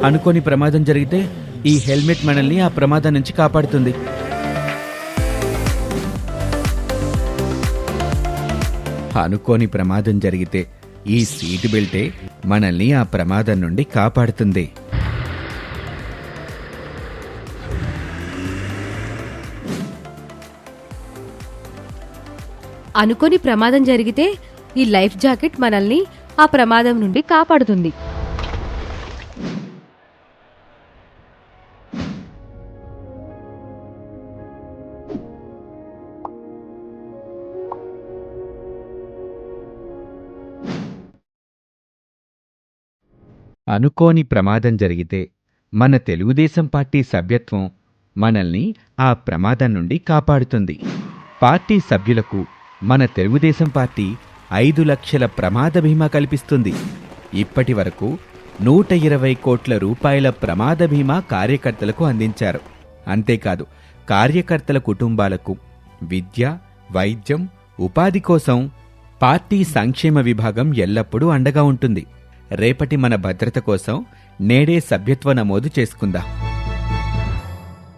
అనుకోని ప్రమాదం జరిగితే ఈ హెల్మెట్ మనల్ని ఆ ప్రమాదం నుంచి కాపాడుతుంది. అనుకోని ప్రమాదం జరిగితే ఈ సీటు బెల్టే మనల్ని ఆ ప్రమాదం నుండి కాపాడుతుంది. అనుకోని ప్రమాదం జరిగితే ఈ లైఫ్ జాకెట్ మనల్ని ఆ ప్రమాదం నుండి కాపాడుతుంది. అనుకోని ప్రమాదం జరిగితే మన తెలుగుదేశం పార్టీ సభ్యత్వం మనల్ని ఆ ప్రమాదం నుండి కాపాడుతుంది. పార్టీ సభ్యులకు మన తెలుగుదేశం పార్టీ 5 లక్షల ప్రమాద బీమా కల్పిస్తుంది. ఇప్పటి వరకు 120 కోట్ల రూపాయల ప్రమాద బీమా కార్యకర్తలకు అందించారు. అంతేకాదు, కార్యకర్తల కుటుంబాలకు విద్య, వైద్యం, ఉపాధి కోసం పార్టీ సంక్షేమ విభాగం ఎల్లప్పుడూ అండగా ఉంటుంది. రేపటి మన భద్రత కోసం నేడే సభ్యత్వ నమోదు చేసుకుందాం.